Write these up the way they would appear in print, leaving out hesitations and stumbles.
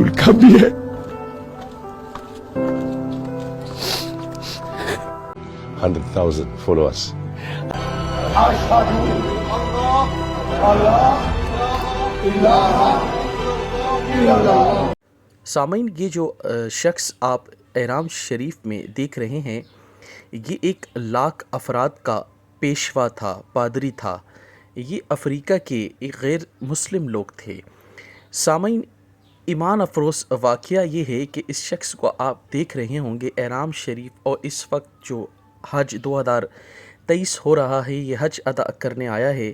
you will come here. 100,000 followers. سامعین، یہ جو شخص آپ احرام شریف میں دیکھ رہے ہیں، یہ 1,00,000 افراد کا پیشوا تھا، پادری تھا۔ یہ افریقہ کے ایک غیر مسلم لوگ تھے۔ سامعین، ایمان افروز واقعہ یہ ہے کہ اس شخص کو آپ دیکھ رہے ہوں گے احرام شریف، اور اس وقت جو حج 2023 ہو رہا ہے، یہ حج ادا کرنے آیا ہے۔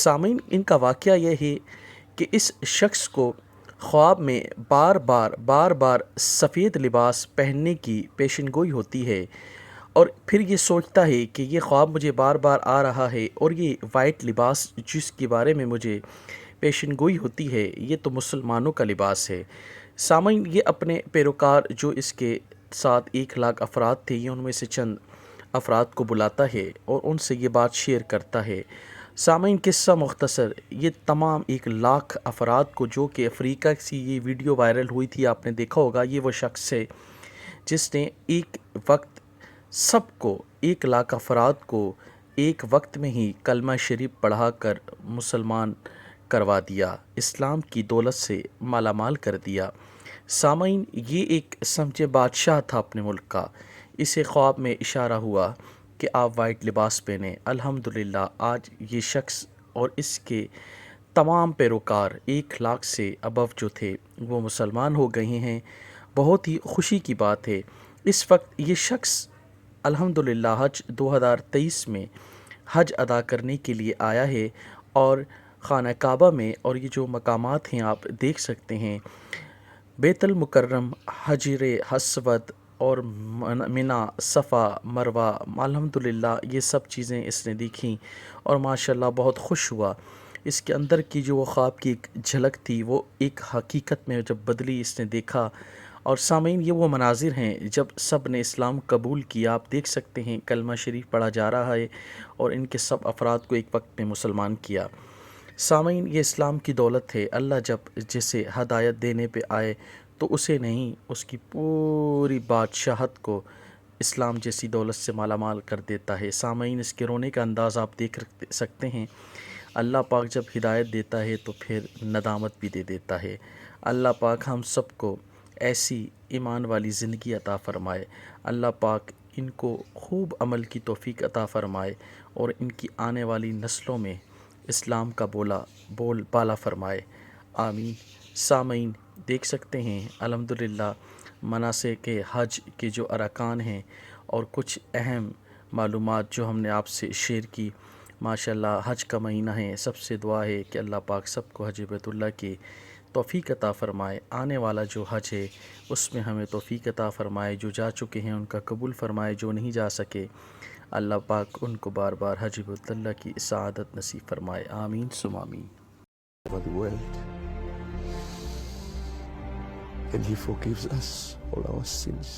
سامعین، ان کا واقعہ یہ ہے کہ اس شخص کو خواب میں بار بار سفید لباس پہننے کی پیشن گوئی ہوتی ہے، اور پھر یہ سوچتا ہے کہ یہ خواب مجھے بار بار آ رہا ہے، اور یہ وائٹ لباس جس کے بارے میں مجھے پیشن گوئی ہوتی ہے، یہ تو مسلمانوں کا لباس ہے۔ سامعین، یہ اپنے پیروکار جو اس کے ساتھ 1,00,000 افراد تھے، یہ ان میں سے چند افراد کو بلاتا ہے اور ان سے یہ بات شیئر کرتا ہے۔ سامعین، قصہ مختصر، یہ تمام 1,00,000 افراد کو، جو کہ افریقہ سے یہ ویڈیو وائرل ہوئی تھی، آپ نے دیکھا ہوگا، یہ وہ شخص ہے جس نے ایک وقت سب کو 1,00,000 افراد کو ایک وقت میں ہی کلمہ شریف پڑھا کر مسلمان کروا دیا، اسلام کی دولت سے مالا مال کر دیا۔ سامعین، یہ ایک سمجھے بادشاہ تھا اپنے ملک کا، اسے خواب میں اشارہ ہوا کہ آپ وائٹ لباس پہنیں۔ الحمدللہ آج یہ شخص اور اس کے تمام پیروکار 1,00,000 سے ابو جو تھے وہ مسلمان ہو گئے ہیں۔ بہت ہی خوشی کی بات ہے۔ اس وقت یہ شخص الحمدللہ حج 2023 میں حج ادا کرنے کے لیے آیا ہے، اور خانہ کعبہ میں، اور یہ جو مقامات ہیں آپ دیکھ سکتے ہیں، بیت المکرم، حجر اسود اور منی، صفا، مروہ، الحمدللہ یہ سب چیزیں اس نے دیکھیں، اور ماشاءاللہ بہت خوش ہوا۔ اس کے اندر کی جو وہ خواب کی ایک جھلک تھی، وہ ایک حقیقت میں جب بدلی، اس نے دیکھا۔ اور سامعین، یہ وہ مناظر ہیں جب سب نے اسلام قبول کیا۔ آپ دیکھ سکتے ہیں کلمہ شریف پڑھا جا رہا ہے، اور ان کے سب افراد کو ایک وقت میں مسلمان کیا۔ سامعین، یہ اسلام کی دولت ہے۔ اللہ جب جسے ہدایت دینے پہ آئے تو اسے نہیں، اس کی پوری بادشاہت کو اسلام جیسی دولت سے مالا مال کر دیتا ہے۔ سامعین، اس کے رونے کا انداز آپ دیکھ سکتے ہیں۔ اللہ پاک جب ہدایت دیتا ہے تو پھر ندامت بھی دے دیتا ہے۔ اللہ پاک ہم سب کو ایسی ایمان والی زندگی عطا فرمائے۔ اللہ پاک ان کو خوب عمل کی توفیق عطا فرمائے، اور ان کی آنے والی نسلوں میں اسلام کا بول بالا فرمائے۔ آمین۔ سامعین، دیکھ سکتے ہیں الحمدللہ مناسک حج کے جو ارکان ہیں، اور کچھ اہم معلومات جو ہم نے آپ سے شیئر کی۔ ماشاءاللہ حج کا مہینہ ہے، سب سے دعا ہے کہ اللہ پاک سب کو حج بیت اللہ کی توفیق عطا فرمائے۔ آنے والا جو حج ہے اس میں ہمیں توفیق عطا فرمائے، جو جا چکے ہیں ان کا قبول فرمائے، جو نہیں جا سکے اللہ پاک ان کو بار بار حج بیت اللہ کی سعادت نصیب فرمائے۔ آمین ثم آمین۔ Over the world, and He forgives us all our sins.